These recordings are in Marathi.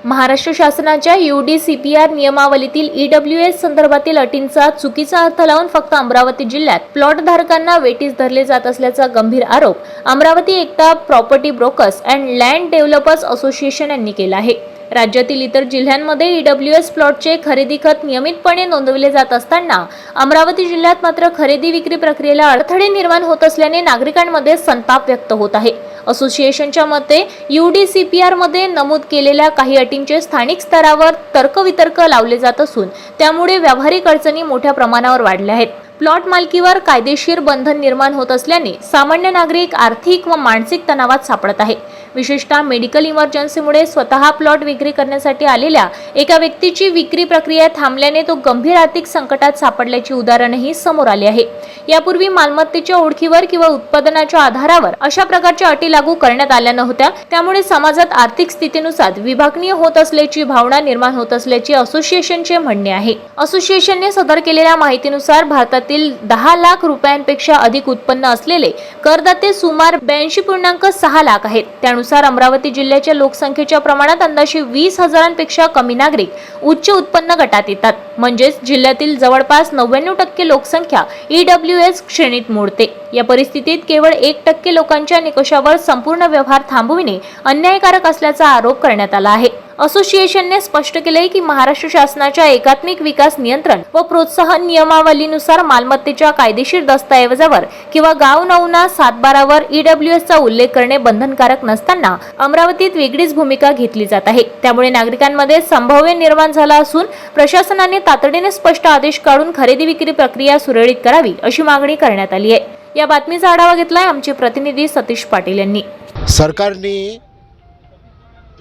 महाराष्ट्र शासनाच्या UDCPR नियमावलीतील EWS संदर्भातील अटींचा चुकीचा अर्थ लावून फक्त अमरावती जिल्ह्यात प्लॉट धारकांना वेटीस धरले जात असल्याचा गंभीर आरोप Amravati Ekta property brokers and land developers association यांनी केला आहे। राज्यातील इतर जिल्ह्यांमध्ये EWS प्लॉटचे खरेदी खत नियमितपणे नोंदवले जात असताना अमरावती जिल्ह्यात मात्र खरेदी विक्री प्रक्रियेला अडथळे निर्माण होत असल्याने नागरिकांमध्ये संताप व्यक्त होत आहे। असोसिएशनच्या मते UDCPR मध्ये नमूद केलेल्या काही अटींचे स्थानिक स्तरावर तर्कवितर्क लावले जात असून त्यामुळे व्यावहारिक अडचणी मोठ्या प्रमाणावर वाढल्या आहेत। प्लॉट मालकीवर कायदेशीर बंधन निर्माण होत असल्याने सामान्य नागरिक आर्थिक व मानसिक तणावात सापडत आहे। विशेषतः मेडिकल इमर्जन्सीमुळे स्वतः प्लॉट विक्री करण्यासाठी आलेल्या एका व्यक्तीची विक्री प्रक्रिया थांबल्याने तो गंभीर आर्थिक संकटात सापडल्याची उदाहरणही समोर आली आहे। यापूर्वी मालमत्तेच्या ओळखीवर किंवा उत्पादनाच्या आधारावर अशा प्रकारच्या अटी लागू करण्यात आल्या नव्हत्या, त्यामुळे समाजात आर्थिक स्थितीनुसार विभागणी होत असल्याची भावना निर्माण होत असल्याचे असोसिएशनचे म्हणणे आहे। असोसिएशनने सदर केलेल्या माहितीनुसार भारतातील 10 लाख रुपयांपेक्षा अधिक उत्पन्न असलेले करदाते सुमारे 82.6 लाख आहेत। त्यानुसार अमरावती जिल्ह्याच्या लोकसंख्येच्या प्रमाणात अंदाजे 20,000पेक्षा कमी नागरिक उच्च उत्पन्न गटात येतात, म्हणजेच जिल्ह्यातील जवळपास 99% लोकसंख्या EWS श्रेणीत मोडते। या परिस्थितीत केवळ 1% लोकांच्या निकषावर संपूर्ण व्यवहार थांबविणे अन्यायकारक असल्याचा आरोप करण्यात आला आहे। असोसिएशनने स्पष्ट केले की महाराष्ट्र शासनाच्या एकात्मिक विकास नियंत्रण व प्रोत्साहन नियमावलीनुसार मालमत्तेच्या कायदेशीर दस्तऐवजावर किंवा गाव नमुना 7/12 EWS चा उल्लेख करणे बंधनकारक नसताना अमरावतीत वेगळीच भूमिका घेतली जात आहे। त्यामुळे नागरिकांमध्ये संभाव्य निर्माण झाला असून प्रशासनाने तातडीने स्पष्ट आदेश काढून खरेदी विक्री प्रक्रिया सुरळीत करावी अशी मागणी करण्यात आली आहे। या बातमीचा आढावा घेतलाय आमचे प्रतिनिधी सतीश पाटील यांनी। सरकारने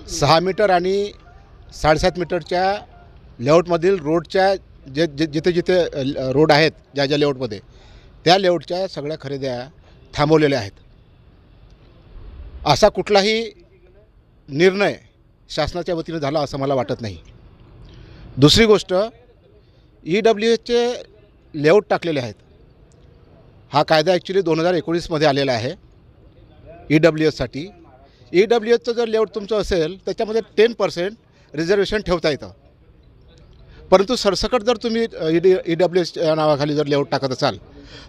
6 मीटर आणि 7.5 मीटरच्या लेआउटमधील रोडच्या जिथे रोड आहेत ज्या लेआउटमध्ये त्या लेआउटच्या सगळ्या खरेद्या थांबवलेल्या आहेत। असा कुठलाही निर्णय शासनाच्या वतीने झाला असं मला वाटत नाही। दुसरी गोष्ट, EWSचे लेआउट टाकलेले आहेत। हा कायदा ॲक्च्युली 2019 मध्ये आलेला आहे EWSसाठी। EWSचं जर लेआउट तुमचं असेल त्याच्यामध्ये 10% रिझर्वेशन ठेवता येतं, परंतु सरसकट जर तुम्ही EWS नावाखाली जर लेआउट टाकत असाल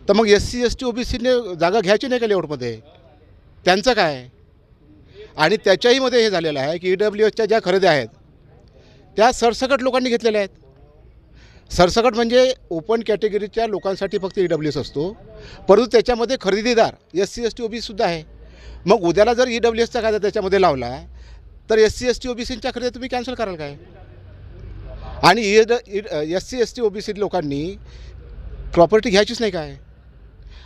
तर मग SC ST OBCने जागा घ्यायची नाही का लेआउटमध्ये? त्यांचं काय? आणि त्याच्याहीमध्ये हे झालेलं आहे की EWSच्या ज्या खरेदी आहेत त्या सरसकट लोकांनी घेतलेल्या आहेत। सरसकट म्हणजे ओपन कॅटेगरीच्या लोकांसाठी फक्त EWS असतो, परंतु त्याच्यामध्ये खरेदीदार SC ST OBC सुद्धा आहे। मग उद्याला जर EWSचा कायदा त्याच्यामध्ये लावला तर SC ST OBCच्या खरेदी तुम्ही कॅन्सल कराल काय? आणि SC ST OBC लोकांनी प्रॉपर्टी घ्यायचीच नाही काय?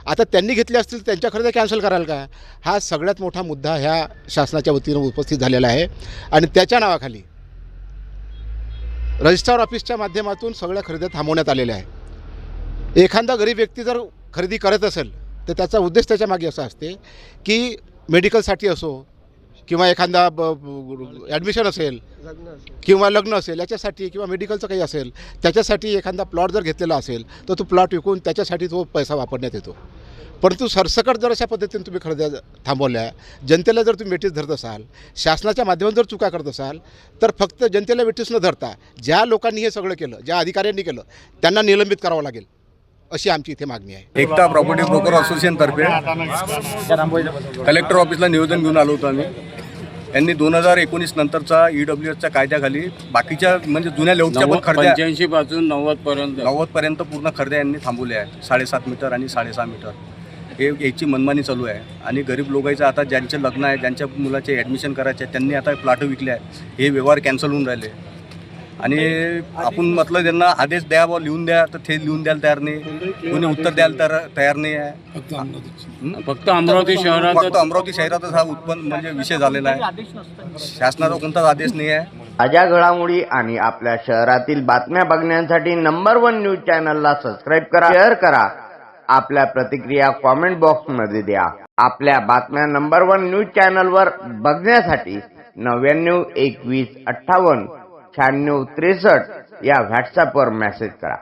आता त्यांनी घेतले असतील त्यांच्या खरेदी कॅन्सल कराल का? हा सगळ्यात मोठा मुद्दा ह्या शासनाच्या वतीनं उपस्थित झालेला आहे। आणि त्याच्या नावाखाली रजिस्ट्रार ऑफिसच्या माध्यमातून सगळ्या खरेदी थांबवण्यात आलेल्या आहे। एखादा गरीब व्यक्ती जर खरेदी करत असेल तर त्याचा उद्देश त्याच्या मागे असा असते की मेडिकलसाठी असो किंवा एखादा ॲडमिशन असेल किंवा लग्न असेल याच्यासाठी किंवा मेडिकलचं काही असेल त्याच्यासाठी एखादा प्लॉट जर घेतलेला असेल तर तो प्लॉट विकून त्याच्यासाठी तो पैसा वापरण्यात येतो। परंतु सरसकट जर अशा पद्धतीने तुम्ही खरेदी थांबवल्या, जनतेला जर तुम्ही वेटीस धरत असाल, शासनाच्या माध्यमातून जर चुका करत असाल तर फक्त जनतेला वेटीस न धरता ज्या लोकांनी हे सगळं केलं, ज्या अधिकाऱ्यांनी केलं त्यांना निलंबित करावं लागेल अशी आमची इथे मागणी आहे। एकता प्रॉपर्टी ब्रोकर असोसिएशनतर्फे कलेक्टर ऑफिसला निवेदन घेऊन आलो होतो आम्ही। यांनी 2019 नंतरचा EWSच्या कायद्याखाली बाकीच्या म्हणजे जुन्या लेआउटच्या पण खरेद्या 85 पासून 90 पर्यंत पूर्ण खरेद्या यांनी थांबवल्या आहेत। 7.5 मीटर आणि 6.5 मीटर हे याची मनमानी चालू आहे। आणि गरीब लोकांचं आता ज्यांचे लग्न आहे, ज्यांच्या मुलाचे ॲडमिशन करायचे आहे, त्यांनी आता प्लॉट विकले आहे, हे व्यवहार कॅन्सल होऊन राहिले। आणि आपण म्हटलं त्यांना आदेश द्या व लिहून द्या तर ते लिहून द्यायला तयार नाही, कोणी उत्तर द्यायला तयार नाही आहे। फक्त अमरावती शहरातच हा उत्पन्न म्हणजे विषय झालेला आहे। शासनाचा कोणताच आदेश नाही आहे। ताज्या घडामोडी आणि आपल्या शहरातील बातम्या बघण्यासाठी नंबर 1 न्यूज चॅनलला सबस्क्राईब करा, शेअर करा, आपल्या प्रतिक्रिया कॉमेंट बॉक्समध्ये द्या। आपल्या बातम्या नंबर 1 न्यूज चॅनलवर बघण्यासाठी 99 21 58 96 63 या व्हॉट्सअपवर मेसेज करा।